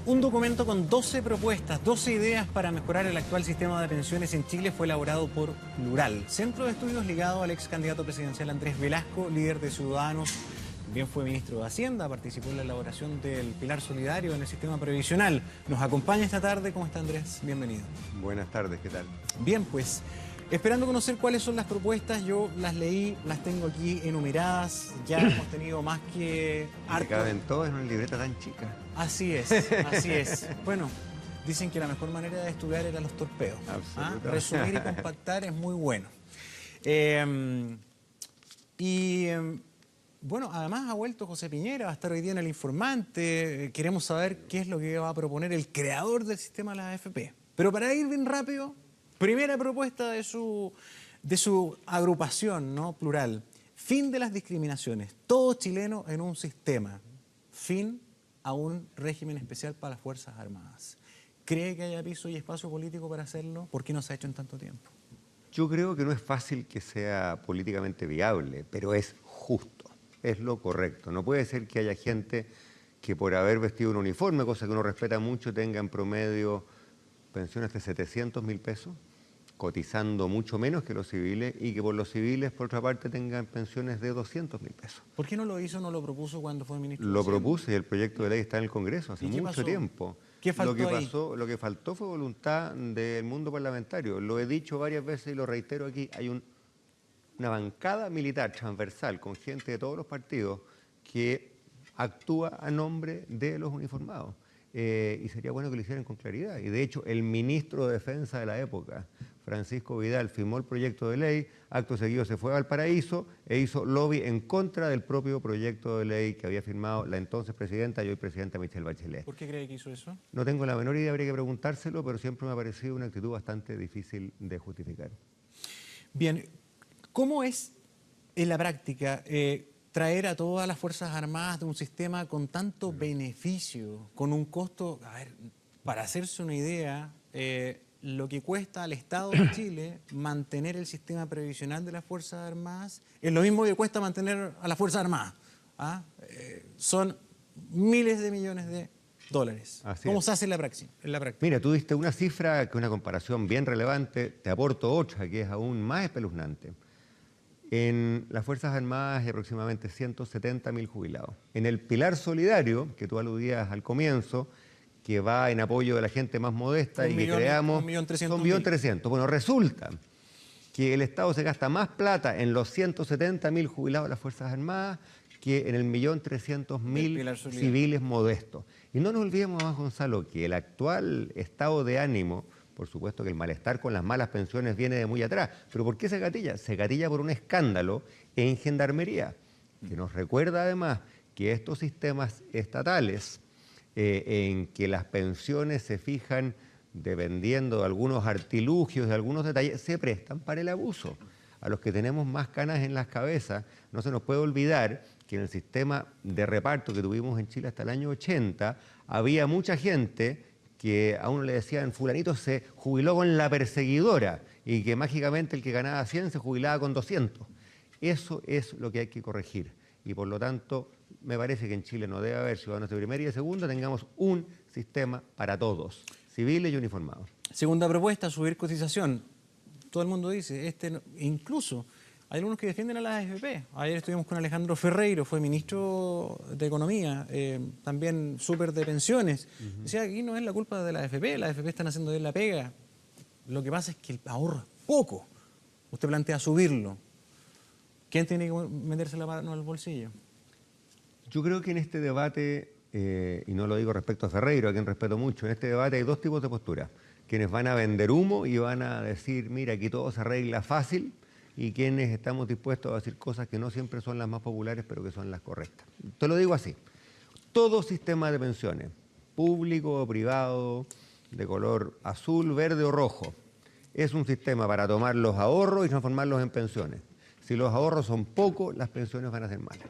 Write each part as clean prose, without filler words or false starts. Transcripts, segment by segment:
Un documento con 12 propuestas, 12 ideas para mejorar el actual sistema de pensiones en Chile fue elaborado por Plural, centro de estudios ligado al ex candidato presidencial Andrés Velasco, líder de Ciudadanos. También fue ministro de Hacienda, participó en la elaboración del Pilar Solidario en el sistema previsional. Nos acompaña esta tarde. ¿Cómo está, Andrés? Bienvenido. Buenas tardes, ¿qué tal? Bien, pues, esperando conocer cuáles son las propuestas, yo las leí, las tengo aquí enumeradas, ya hemos tenido más que harto. Caben todas en una libreta tan chica. Así es, así es. Bueno, dicen que la mejor manera de estudiar era los torpedos. Resumir y compactar es muy bueno. Bueno, además ha vuelto José Piñera, va a estar hoy día en El Informante. Queremos saber qué es lo que va a proponer el creador del sistema de la AFP. Pero para ir bien rápido, primera propuesta de su agrupación, ¿no? Plural. Fin de las discriminaciones. Todo chileno en un sistema. Fin a un régimen especial para las Fuerzas Armadas. ¿Cree que haya piso y espacio político para hacerlo? ¿Por qué no se ha hecho en tanto tiempo? Yo creo que no es fácil que sea políticamente viable, pero es justo. Es lo correcto. No puede ser que haya gente que por haber vestido un uniforme, cosa que uno respeta mucho, tenga en promedio pensiones de 700.000 pesos, cotizando mucho menos que los civiles, y que por los civiles, por otra parte, tengan pensiones de 200.000 pesos. ¿Por qué no lo hizo, no lo propuso cuando fue ministro? Lo propuse y el proyecto de ley está en el Congreso hace mucho tiempo. ¿Qué faltó ahí? Lo que faltó fue voluntad del mundo parlamentario. Lo he dicho varias veces y lo reitero aquí. Hay una bancada militar transversal con gente de todos los partidos que actúa a nombre de los uniformados. Y sería bueno que lo hicieran con claridad. Y de hecho, el ministro de Defensa de la época, Francisco Vidal, firmó el proyecto de ley, acto seguido se fue a Valparaíso e hizo lobby en contra del propio proyecto de ley que había firmado la entonces presidenta y hoy presidenta Michelle Bachelet. ¿Por qué cree que hizo eso? No tengo la menor idea, habría que preguntárselo, pero siempre me ha parecido una actitud bastante difícil de justificar. Bien, ¿cómo es en la práctica traer a todas las Fuerzas Armadas de un sistema con tanto beneficio, con un costo, a ver, para hacerse una idea, lo que cuesta al Estado de Chile mantener el sistema previsional de las Fuerzas Armadas es lo mismo que cuesta mantener a las Fuerzas Armadas. Son miles de millones de dólares. ¿Cómo se hace en la práctica? Mira, tú diste una cifra que es una comparación bien relevante, te aporto otra que es aún más espeluznante. En las Fuerzas Armadas hay aproximadamente 170.000 jubilados. En el Pilar Solidario, que tú aludías al comienzo, que va en apoyo de la gente más modesta y que creamos, son 1.300.000. Bueno, resulta que el Estado se gasta más plata en los 170.000 jubilados de las Fuerzas Armadas que en el 1.300.000 civiles modestos. Y no nos olvidemos más, Gonzalo, que el actual estado de ánimo, por supuesto que el malestar con las malas pensiones viene de muy atrás. ¿Pero por qué se gatilla? Se gatilla por un escándalo en Gendarmería, que nos recuerda además que estos sistemas estatales, en que las pensiones se fijan dependiendo de algunos artilugios, de algunos detalles, se prestan para el abuso. A los que tenemos más canas en las cabezas, no se nos puede olvidar que en el sistema de reparto que tuvimos en Chile hasta el año 80, había mucha gente que a uno le decían, fulanito se jubiló con la perseguidora, y que mágicamente el que ganaba 100 se jubilaba con 200. Eso es lo que hay que corregir. Y por lo tanto, me parece que en Chile no debe haber ciudadanos de primera y de segunda, tengamos un sistema para todos, civiles y uniformados. Segunda propuesta, subir cotización. Todo el mundo dice, incluso hay algunos que defienden a la AFP. Ayer estuvimos con Alejandro Ferreiro, fue ministro de Economía, también súper de pensiones. Decía, aquí no es la culpa de la AFP están haciendo bien la pega. Lo que pasa es que el ahorro es poco. Usted plantea subirlo. ¿Quién tiene que meterse la mano al bolsillo? Yo creo que en este debate, y no lo digo respecto a Ferreiro, a quien respeto mucho, en este debate hay dos tipos de posturas. Quienes van a vender humo y van a decir, mira, aquí todo se arregla fácil, y quienes estamos dispuestos a decir cosas que no siempre son las más populares, pero que son las correctas. Te lo digo así, todo sistema de pensiones, público o privado, de color azul, verde o rojo, es un sistema para tomar los ahorros y transformarlos en pensiones. Si los ahorros son pocos, las pensiones van a ser malas.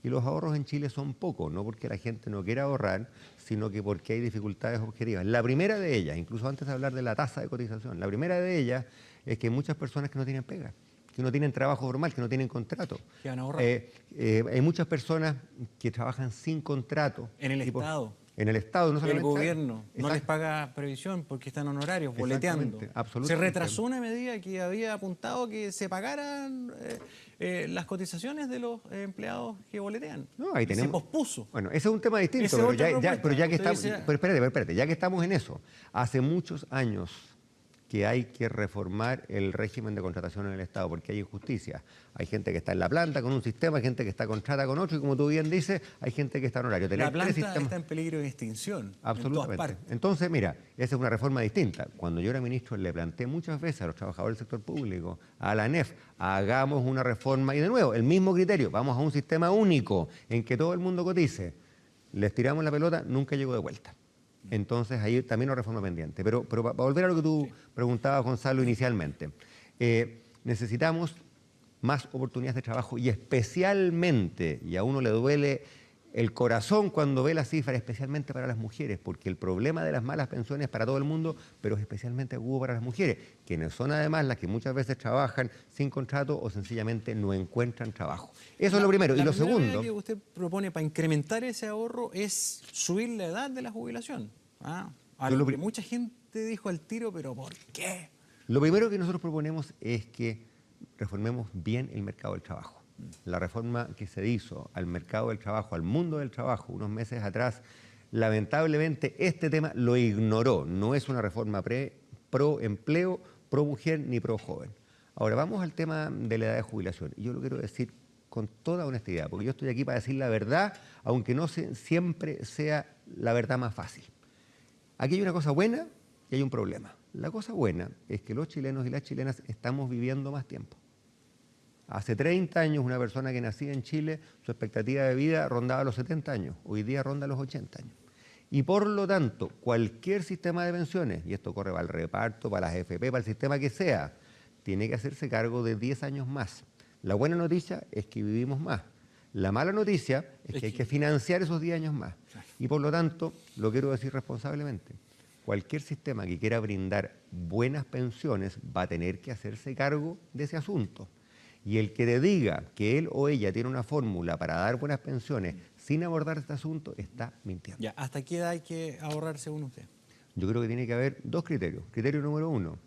Y los ahorros en Chile son pocos, no porque la gente no quiera ahorrar, sino que porque hay dificultades objetivas. La primera de ellas, incluso antes de hablar de la tasa de cotización, la primera de ellas es que hay muchas personas que no tienen pega, que no tienen trabajo formal, que no tienen contrato. ¿Que van a ahorrar? Hay muchas personas que trabajan sin contrato. ¿En el Estado? En el Estado no El solamente... gobierno no les Exacto. paga previsión porque están honorarios, boleteando. Exactamente, Se absolutamente. retrasó una medida que había apuntado que se pagaran las cotizaciones de los empleados que boletean. No, ahí Se tenemos... pospuso. Bueno, ese es un tema distinto, Esa es pero otra ya, propuesta. pero ya que Usted estamos... dice- Pero espérate, ya que estamos en eso, hace muchos años que hay que reformar el régimen de contratación en el Estado, porque hay injusticia. Hay gente que está en la planta con un sistema, hay gente que está contratada con otro, y como tú bien dices, hay gente que está en horario. La Tener tres planta sistemas- está en peligro de extinción en todas Absolutamente. partes. Entonces, mira, esa es una reforma distinta. Cuando yo era ministro le planteé muchas veces a los trabajadores del sector público, a la ANEF, hagamos una reforma y de nuevo, el mismo criterio, vamos a un sistema único en que todo el mundo cotice. Les tiramos la pelota, nunca llegó de vuelta. Entonces ahí también una reforma pendiente. Pero para volver a lo que tú preguntabas, Gonzalo, inicialmente, necesitamos más oportunidades de trabajo y especialmente, y a uno le duele el corazón cuando ve las cifras, especialmente para las mujeres, porque el problema de las malas pensiones es para todo el mundo, pero es especialmente agudo para las mujeres, quienes son además las que muchas veces trabajan sin contrato o sencillamente no encuentran trabajo. Eso es lo primero. Y La lo primera segundo... medida que usted propone para incrementar ese ahorro es subir la edad de la jubilación. A Yo lo lo que pri- mucha gente dijo al tiro, pero ¿por qué? Lo primero que nosotros proponemos es que reformemos bien el mercado del trabajo. La reforma que se hizo al mercado del trabajo, al mundo del trabajo, unos meses atrás, lamentablemente este tema lo ignoró. No es una reforma pro empleo, pro mujer ni pro joven. Ahora vamos al tema de la edad de jubilación. Y yo lo quiero decir con toda honestidad, porque yo estoy aquí para decir la verdad, aunque no siempre sea la verdad más fácil. Aquí hay una cosa buena y hay un problema. La cosa buena es que los chilenos y las chilenas estamos viviendo más tiempo. Hace 30 años una persona que nacía en Chile, su expectativa de vida rondaba los 70 años, hoy día ronda los 80 años. Y por lo tanto, cualquier sistema de pensiones, y esto corre para el reparto, para las AFP, para el sistema que sea, tiene que hacerse cargo de 10 años más. La buena noticia es que vivimos más. La mala noticia es que hay que financiar esos 10 años más. Y por lo tanto, lo quiero decir responsablemente, cualquier sistema que quiera brindar buenas pensiones va a tener que hacerse cargo de ese asunto. Y el que te diga que él o ella tiene una fórmula para dar buenas pensiones sin abordar este asunto está mintiendo. Ya, ¿hasta qué edad hay que ahorrar según usted? Yo creo que tiene que haber dos criterios. Criterio número uno,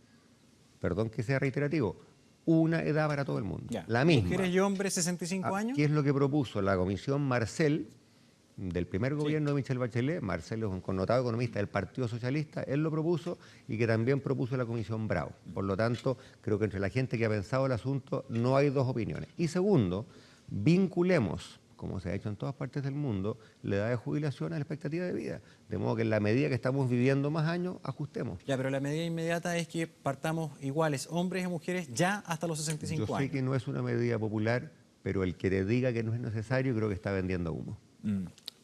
perdón que sea reiterativo, una edad para todo el mundo, Ya. la misma. ¿Mujeres y hombres 65 años? ¿Qué es lo que propuso la comisión Marcel del primer gobierno de Michelle Bachelet? Marcel es un connotado economista del Partido Socialista, él lo propuso y que también propuso la comisión Bravo. Por lo tanto, creo que entre la gente que ha pensado el asunto no hay dos opiniones. Y segundo, vinculemos, como se ha hecho en todas partes del mundo, la edad de jubilación a la expectativa de vida. De modo que en la medida que estamos viviendo más años, ajustemos. Ya, pero la medida inmediata es que partamos iguales, hombres y mujeres, ya hasta los 65 Yo sé años. que no es una medida popular, pero el que te diga que no es necesario creo que está vendiendo humo.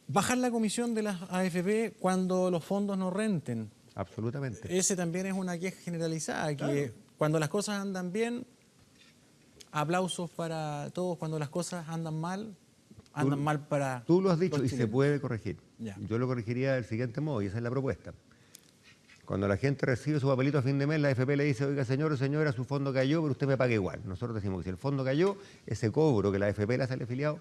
Bajar la comisión de las AFP cuando los fondos no renten. Absolutamente. Ese también es una queja generalizada, que cuando las cosas andan bien, aplausos para todos, cuando las cosas andan mal para... Tú lo has dicho los y se chilenos. puede corregir. Ya. Yo lo corregiría del siguiente modo, y esa es la propuesta. Cuando la gente recibe su papelito a fin de mes, la AFP le dice, oiga, señor o señora, su fondo cayó, pero usted me paga igual. Nosotros decimos que si el fondo cayó, ese cobro que la AFP le hace al afiliado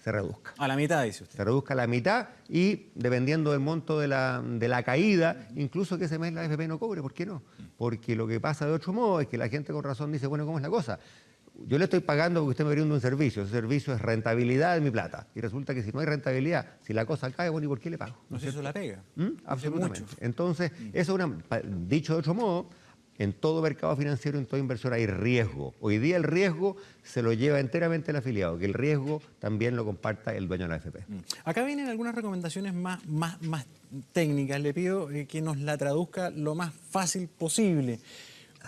se reduzca. A la mitad, dice usted. Se reduzca a la mitad y, dependiendo del monto de la caída, incluso que ese mes la AFP no cobre. ¿Por qué no? Porque lo que pasa de otro modo es que la gente con razón dice, bueno, ¿cómo es la cosa? Yo le estoy pagando porque usted me brinda un servicio. Ese servicio es rentabilidad de mi plata. Y resulta que si no hay rentabilidad, si la cosa cae, bueno, ¿y por qué le pago? No sé si eso la pega. Absolutamente. mucho. Entonces, eso es dicho de otro modo, en todo mercado financiero, en toda inversión hay riesgo. Hoy día el riesgo se lo lleva enteramente el afiliado, que el riesgo también lo comparta el dueño de la AFP. Acá vienen algunas recomendaciones más técnicas. Le pido que nos la traduzca lo más fácil posible.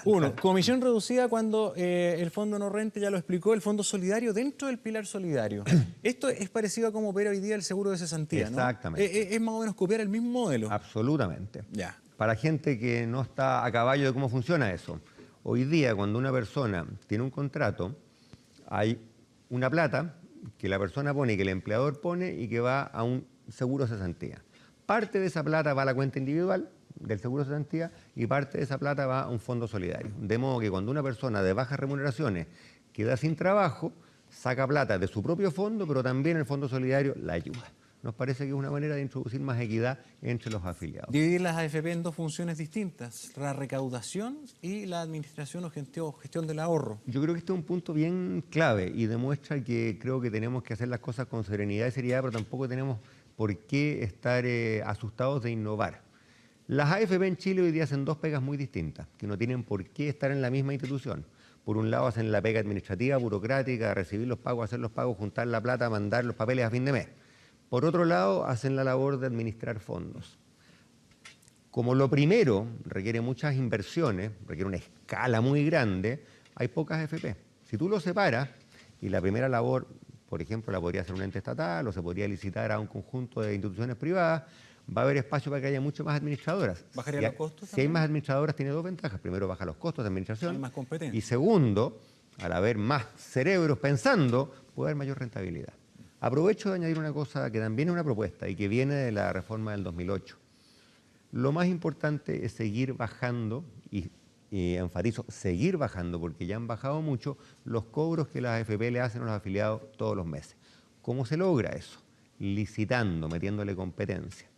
Uno, comisión reducida cuando el fondo no rente, ya lo explicó, el fondo solidario dentro del pilar solidario. Esto es parecido a como opera hoy día el seguro de cesantía, ¿no? Exactamente. Es más o menos copiar el mismo modelo. Absolutamente. Ya. Para gente que no está a caballo de cómo funciona eso, hoy día cuando una persona tiene un contrato, hay una plata que la persona pone y que el empleador pone y que va a un seguro de cesantía. Parte de esa plata va a la cuenta individual del seguro de cesantía y parte de esa plata va a un fondo solidario. De modo que cuando una persona de bajas remuneraciones queda sin trabajo, saca plata de su propio fondo, pero también el fondo solidario la ayuda. nos parece que es una manera de introducir más equidad entre los afiliados. Dividir las AFP en dos funciones distintas, la recaudación y la administración o gestión del ahorro. Yo creo que este es un punto bien clave y demuestra que creo que tenemos que hacer las cosas con serenidad y seriedad, pero tampoco tenemos por qué estar asustados de innovar. Las AFP en Chile hoy día hacen dos pegas muy distintas, que no tienen por qué estar en la misma institución. Por un lado hacen la pega administrativa, burocrática, recibir los pagos, hacer los pagos, juntar la plata, mandar los papeles a fin de mes. Por otro lado, hacen la labor de administrar fondos. Como lo primero requiere muchas inversiones, requiere una escala muy grande, hay pocas AFP. Si tú lo separas, y la primera labor, por ejemplo, la podría hacer un ente estatal o se podría licitar a un conjunto de instituciones privadas, va a haber espacio para que haya muchas más administradoras. ¿Bajaría los costos? Si hay más administradoras, tiene dos ventajas. Primero, baja los costos de administración. Hay más competencia. Y segundo, al haber más cerebros pensando, puede haber mayor rentabilidad. Aprovecho de añadir una cosa que también es una propuesta y que viene de la reforma del 2008. Lo más importante es seguir bajando, y enfatizo, seguir bajando, porque ya han bajado mucho los cobros que las AFP le hacen a los afiliados todos los meses. ¿Cómo se logra eso? Licitando, metiéndole competencia.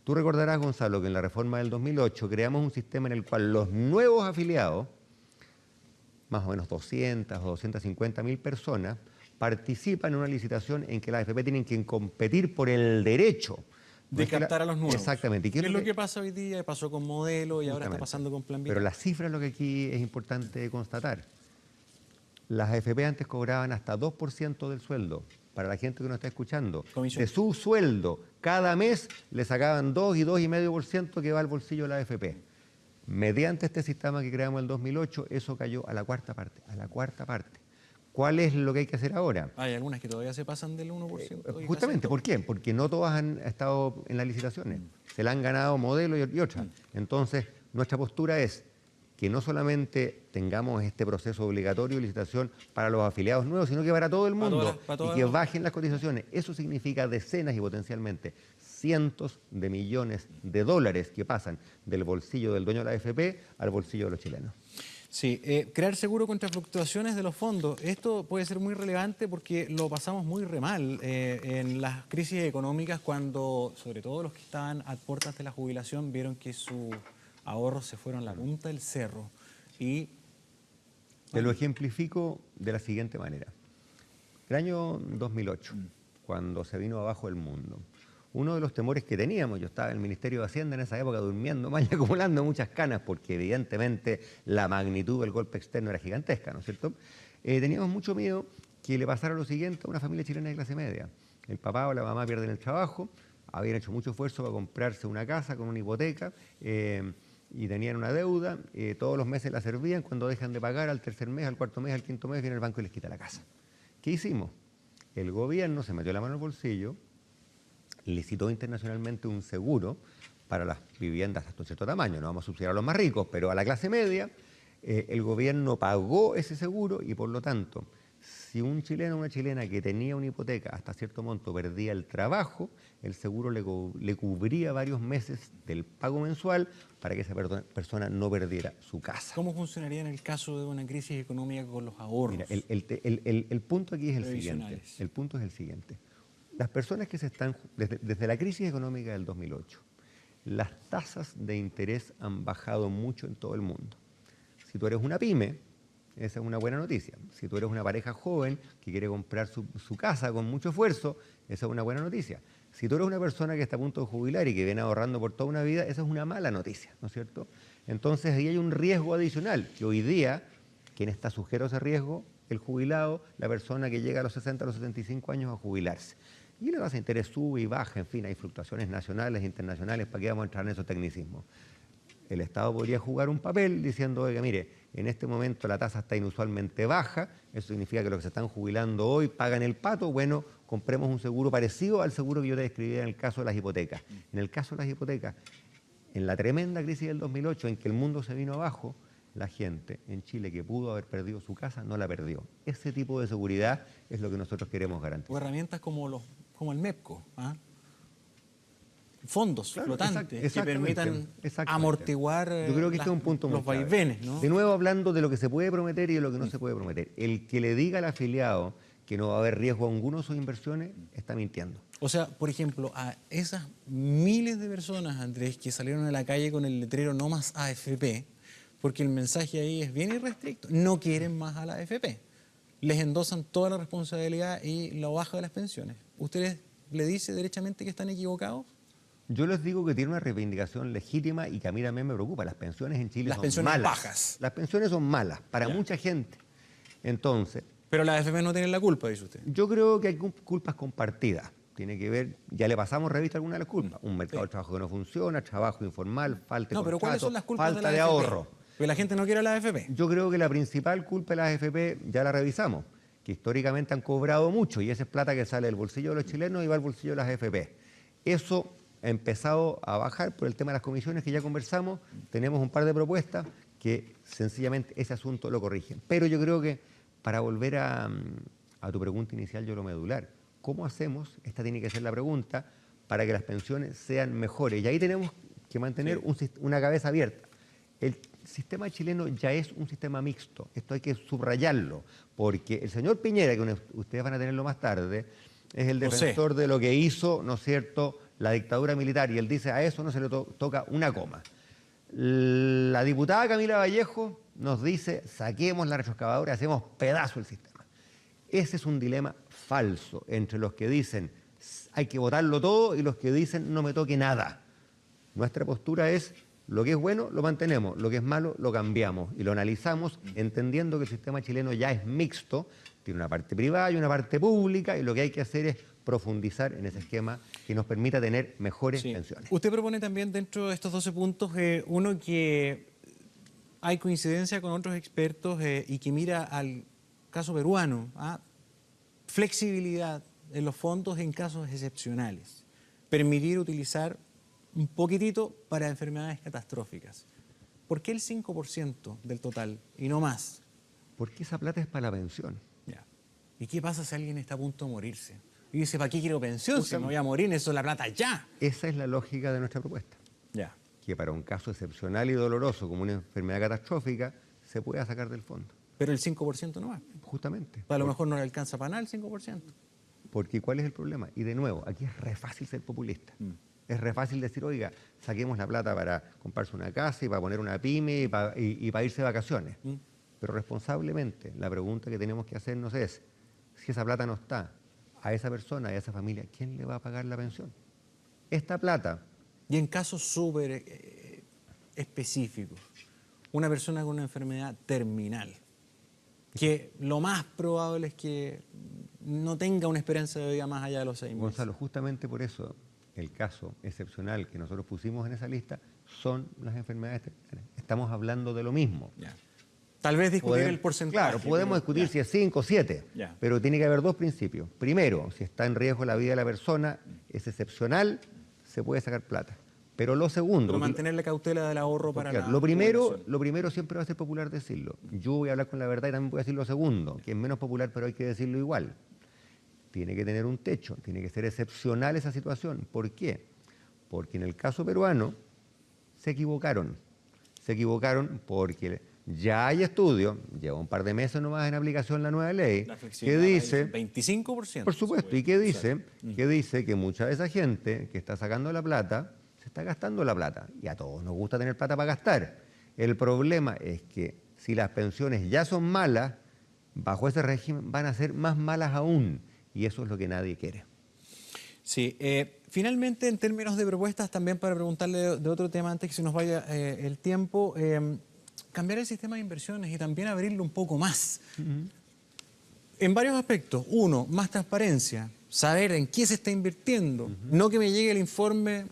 Tú recordarás, Gonzalo, que en la reforma del 2008 creamos un sistema en el cual los nuevos afiliados, más o menos 200 o 250.000 personas, participan en una licitación en que las AFP tienen que competir por el derecho de captar a los nuevos. Exactamente. ¿Qué es lo que pasa hoy día? Pasó con Modelo y ahora está pasando con Plan Vital. Pero la cifra es lo que aquí es importante constatar. Las AFP antes cobraban hasta 2% del sueldo. Para la gente que nos está escuchando, comisión. De su sueldo, cada mes le sacaban 2 y 2,5% que va al bolsillo de la AFP. Mediante este sistema que creamos en el 2008, eso cayó a la cuarta parte, ¿Cuál es lo que hay que hacer ahora? Hay algunas que todavía se pasan del 1%. Justamente, ¿por qué? Porque no todas han estado en las licitaciones. Se la han ganado Modelo y otras. Entonces, nuestra postura es que no solamente tengamos este proceso obligatorio de licitación para los afiliados nuevos, sino que para todo el mundo y que bajen las cotizaciones. Eso significa decenas y potencialmente cientos de millones de dólares que pasan del bolsillo del dueño de la AFP al bolsillo de los chilenos. Sí, crear seguro contra fluctuaciones de los fondos. Esto puede ser muy relevante porque lo pasamos muy re mal en las crisis económicas cuando, sobre todo los que estaban a puertas de la jubilación, vieron que sus ahorros se fueron a la punta del cerro. Y te lo ejemplifico de la siguiente manera. El año 2008, cuando se vino abajo el mundo, uno de los temores que teníamos, yo estaba en el Ministerio de Hacienda en esa época durmiendo mal y acumulando muchas canas, porque evidentemente la magnitud del golpe externo era gigantesca, ¿no es cierto? Teníamos mucho miedo que le pasara lo siguiente a una familia chilena de clase media. El papá o la mamá pierden el trabajo, habían hecho mucho esfuerzo para comprarse una casa con una hipoteca, y tenían una deuda, todos los meses la servían, cuando dejan de pagar al tercer mes, al cuarto mes, al quinto mes, viene el banco y les quita la casa. ¿Qué hicimos? El gobierno se metió la mano al bolsillo, licitó internacionalmente un seguro para las viviendas hasta un cierto tamaño, no vamos a subsidiar a los más ricos, pero a la clase media, el gobierno pagó ese seguro y por lo tanto, si un chileno o una chilena que tenía una hipoteca hasta cierto monto perdía el trabajo, el seguro le cubría varios meses del pago mensual para que esa persona no perdiera su casa. ¿Cómo funcionaría en el caso de una crisis económica con los ahorros? Mira, el punto aquí es el siguiente. El punto es el siguiente. Las personas que se están, desde la crisis económica del 2008, las tasas de interés han bajado mucho en todo el mundo. Si tú eres una pyme, esa es una buena noticia. Si tú eres una pareja joven que quiere comprar su casa con mucho esfuerzo, esa es una buena noticia. Si tú eres una persona que está a punto de jubilar y que viene ahorrando por toda una vida, esa es una mala noticia, ¿no es cierto? Entonces ahí hay un riesgo adicional, que hoy día, ¿quién está sujeto a ese riesgo? El jubilado, la persona que llega a los 60, a los 75 años a jubilarse. Y la tasa de interés sube y baja, en fin, hay fluctuaciones nacionales e internacionales, ¿para qué vamos a entrar en esos tecnicismos? El Estado podría jugar un papel diciendo, oiga, mire, en este momento la tasa está inusualmente baja, eso significa que los que se están jubilando hoy pagan el pato, bueno, compremos un seguro parecido al seguro que yo te describí en el caso de las hipotecas. En el caso de las hipotecas, en la tremenda crisis del 2008, en que el mundo se vino abajo, la gente en Chile que pudo haber perdido su casa no la perdió. Ese tipo de seguridad es lo que nosotros queremos garantizar. O herramientas como el MEPCO, ¿ah? Fondos flotantes que permitan amortiguar yo creo que este es un punto los vaivenes, ¿no? De nuevo hablando de lo que se puede prometer y de lo que no se puede prometer. El que le diga al afiliado que no va a haber riesgo alguno de sus inversiones, está mintiendo. O sea, por ejemplo, a esas miles de personas, Andrés, que salieron a la calle con el letrero "no más AFP", porque el mensaje ahí es bien irrestricto, no quieren más a la AFP. Les endosan toda la responsabilidad y la baja de las pensiones. ¿Ustedes le dice derechamente que están equivocados? Yo les digo que tiene una reivindicación legítima y que a mí también me preocupa. Las pensiones en Chile Las son pensiones malas. bajas. Las pensiones son malas para Ya. mucha gente. Entonces, Pero las AFP no tienen la culpa, dice usted. yo creo que hay culpas compartidas. Tiene que ver, ya le pasamos revista a alguna de las culpas. Un mercado de trabajo que no funciona, trabajo informal, falta de No, pero ¿cuáles contrato, son las culpas falta de de la AFP? ahorro. Porque la gente no quiere la AFP. Yo creo que la principal culpa de las AFP ya la revisamos, que históricamente han cobrado mucho y esa es plata que sale del bolsillo de los chilenos y va al bolsillo de las AFP. Eso ha empezado a bajar por el tema de las comisiones que ya conversamos. Tenemos un par de propuestas que sencillamente ese asunto lo corrigen. Pero yo creo que para volver a tu pregunta inicial, yo lo medular, ¿cómo hacemos? Esta tiene que ser la pregunta para que las pensiones sean mejores. Y ahí tenemos que mantener una cabeza abierta. El sistema chileno ya es un sistema mixto. Esto hay que subrayarlo, porque el señor Piñera, que ustedes van a tenerlo más tarde, es el defensor de lo que hizo, ¿no es cierto?, la dictadura militar, y él dice a eso no se le toca una coma. La diputada Camila Vallejo nos dice saquemos la retroexcavadora y hacemos pedazo el sistema. Ese es un dilema falso entre los que dicen hay que votarlo todo y los que dicen no me toque nada. Nuestra postura es lo que es bueno lo mantenemos, lo que es malo lo cambiamos y lo analizamos entendiendo que el sistema chileno ya es mixto, tiene una parte privada y una parte pública y lo que hay que hacer es profundizar en ese esquema que nos permita tener mejores pensiones. Usted propone también dentro de estos 12 puntos uno que hay coincidencia con otros expertos y que mira al caso peruano, flexibilidad en los fondos en casos excepcionales, permitir utilizar un poquitito para enfermedades catastróficas. ¿Por qué el 5% del total y no más? Porque esa plata es para la pensión. Ya. ¿Y qué pasa si alguien está a punto de morirse? Y dice, ¿para qué quiero pensión? Si me voy a morir, necesito la plata ya. Esa es la lógica de nuestra propuesta. Ya. Que para un caso excepcional y doloroso como una enfermedad catastrófica se pueda sacar del fondo. Pero el 5% no más. Justamente. A lo mejor no le alcanza para nada el 5%. Porque ¿cuál es el problema? Y de nuevo, aquí es re fácil ser populista. Es re fácil decir, oiga, saquemos la plata para comprarse una casa y para poner una pyme y para irse de vacaciones. Pero responsablemente, la pregunta que tenemos que hacernos es, si esa plata no está, a esa persona, a esa familia, ¿quién le va a pagar la pensión? Esta plata... Y en casos súper específicos, una persona con una enfermedad terminal, que lo más probable es que no tenga una esperanza de vida más allá de los 6 meses. Gonzalo, justamente por eso el caso excepcional que nosotros pusimos en esa lista son las enfermedades terminales. Estamos hablando de lo mismo. Ya. Tal vez discutir el porcentaje. Claro, podemos discutir si es 5 o 7, pero tiene que haber dos principios. Primero, si está en riesgo la vida de la persona, es excepcional, se puede sacar plata. Pero lo segundo... Pero mantener la cautela del ahorro para la... Lo primero siempre va a ser popular decirlo. Yo voy a hablar con la verdad y también voy a decir lo segundo, que es menos popular, pero hay que decirlo igual. Tiene que tener un techo, tiene que ser excepcional esa situación. ¿Por qué? Porque en el caso peruano se equivocaron. Se equivocaron porque ya hay estudios, lleva un par de meses nomás en aplicación la nueva ley, que dice... 25%. Por supuesto, y que dice que mucha de esa gente que está sacando la plata, se está gastando la plata. Y a todos nos gusta tener plata para gastar. El problema es que si las pensiones ya son malas, bajo ese régimen van a ser más malas aún. Y eso es lo que nadie quiere. Sí. Finalmente, en términos de propuestas, también para preguntarle de otro tema antes que se nos vaya el tiempo, cambiar el sistema de inversiones y también abrirlo un poco más. En varios aspectos. Uno, más transparencia, saber en qué se está invirtiendo. No que me llegue el informe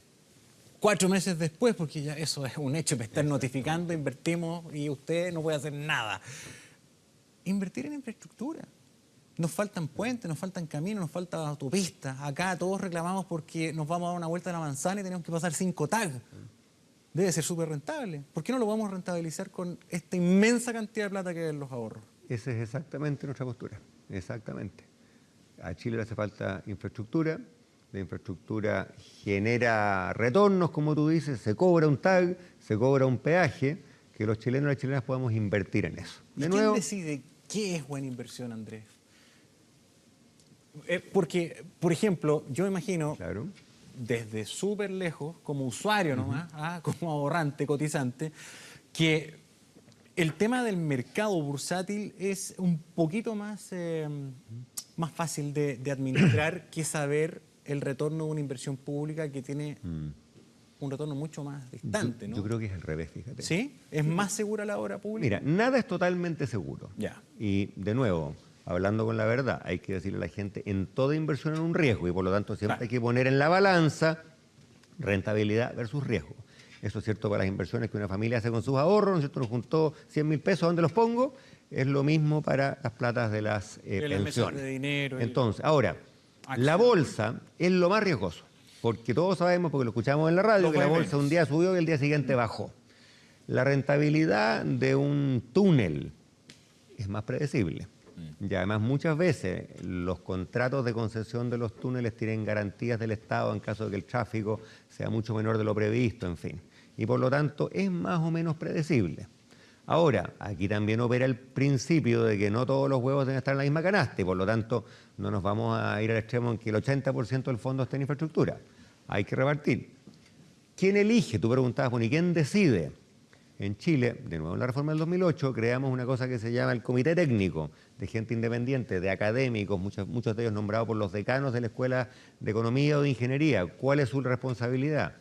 4 meses después, porque ya eso es un hecho, me están notificando, invertimos y usted no puede hacer nada. Invertir en infraestructura. Nos faltan puentes, nos faltan caminos, nos faltan autopistas. Acá todos reclamamos porque nos vamos a dar una vuelta a la manzana y tenemos que pasar 5 tags. Debe ser súper rentable. ¿Por qué no lo vamos a rentabilizar con esta inmensa cantidad de plata que hay en los ahorros? Esa es exactamente nuestra postura. Exactamente. A Chile le hace falta infraestructura. La infraestructura genera retornos, como tú dices, se cobra un tag, se cobra un peaje, que los chilenos y las chilenas podamos invertir en eso. ¿Y quién decide qué es buena inversión, Andrés? Porque, por ejemplo, yo me imagino, Claro. desde súper lejos, como usuario nomás, como ahorrante, cotizante, que el tema del mercado bursátil es un poquito más, más fácil de administrar que saber el retorno de una inversión pública que tiene un retorno mucho más distante, ¿no? Yo creo que es al revés, fíjate. ¿Sí? ¿Es más segura la obra pública? Mira, nada es totalmente seguro. Ya. Y de nuevo, hablando con la verdad, hay que decirle a la gente, en toda inversión en un riesgo y por lo tanto siempre Claro. hay que poner en la balanza rentabilidad versus riesgo. Eso es cierto para las inversiones que una familia hace con sus ahorros, ¿no es cierto? Nos juntó 100.000 pesos, ¿dónde los pongo? Es lo mismo para las platas de las El mesas pensiones. de dinero. Entonces, ahora, Acción. la bolsa es lo más riesgoso, porque todos sabemos, porque lo escuchamos en la radio, Los que la vaivenes. bolsa un día subió y el día siguiente bajó. La rentabilidad de un túnel es más predecible. Y además muchas veces los contratos de concesión de los túneles tienen garantías del Estado en caso de que el tráfico sea mucho menor de lo previsto, en fin. Y por lo tanto es más o menos predecible. Ahora, aquí también opera el principio de que no todos los huevos deben estar en la misma canasta y por lo tanto no nos vamos a ir al extremo en que el 80% del fondo esté en infraestructura. Hay que repartir. ¿Quién elige? Tú preguntabas, bueno, ¿y quién decide? En Chile, de nuevo en la reforma del 2008, creamos una cosa que se llama el Comité Técnico, de gente independiente, de académicos, muchos de ellos nombrados por los decanos de la Escuela de Economía o de Ingeniería. ¿Cuál es su responsabilidad?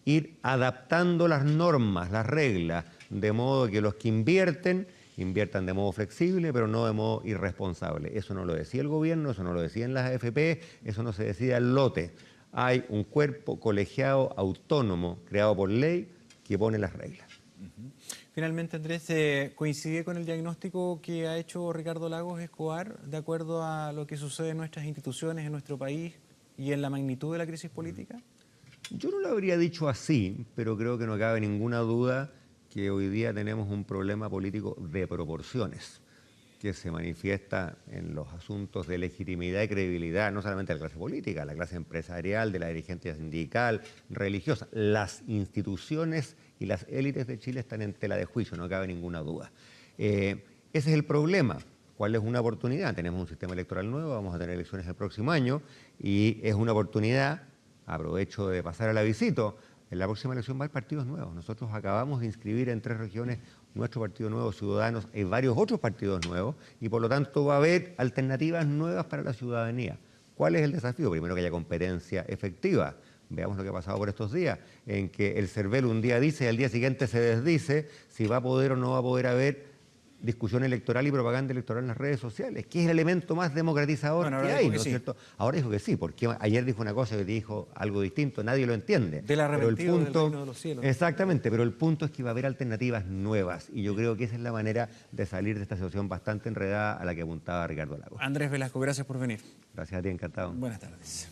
Ir adaptando las normas, las reglas, de modo que los que inviertan de modo flexible, pero no de modo irresponsable. Eso no lo decía el gobierno, eso no lo decían las AFP, eso no se decía al lote. Hay un cuerpo colegiado autónomo, creado por ley, que pone las reglas. Finalmente, Andrés, ¿coincide con el diagnóstico que ha hecho Ricardo Lagos Escobar de acuerdo a lo que sucede en nuestras instituciones, en nuestro país y en la magnitud de la crisis política? Yo no lo habría dicho así, pero creo que no cabe ninguna duda que hoy día tenemos un problema político de proporciones que se manifiesta en los asuntos de legitimidad y credibilidad, no solamente de la clase política, la clase empresarial, de la dirigencia sindical, religiosa. Las instituciones y las élites de Chile están en tela de juicio, no cabe ninguna duda. Ese es el problema. ¿Cuál es una oportunidad? Tenemos un sistema electoral nuevo, vamos a tener elecciones el próximo año y es una oportunidad, aprovecho de pasar al avisito, en la próxima elección va a haber partidos nuevos. Nosotros acabamos de inscribir en 3 regiones nuestro partido nuevo, Ciudadanos, y varios otros partidos nuevos, y por lo tanto va a haber alternativas nuevas para la ciudadanía. ¿Cuál es el desafío? Primero, que haya competencia efectiva. Veamos lo que ha pasado por estos días, en que el CERVEL un día dice y al día siguiente se desdice si va a poder o no va a poder haber discusión electoral y propaganda electoral en las redes sociales, que es el elemento más democratizador que hay, ¿no es cierto? Ahora dijo que sí, porque ayer dijo una cosa y dijo algo distinto, nadie lo entiende. Del arrepentido del reino de los cielos. Exactamente, pero el punto es que va a haber alternativas nuevas y yo creo que esa es la manera de salir de esta situación bastante enredada a la que apuntaba Ricardo Lagos. Andrés Velasco, gracias por venir. Gracias a ti, encantado. Buenas tardes.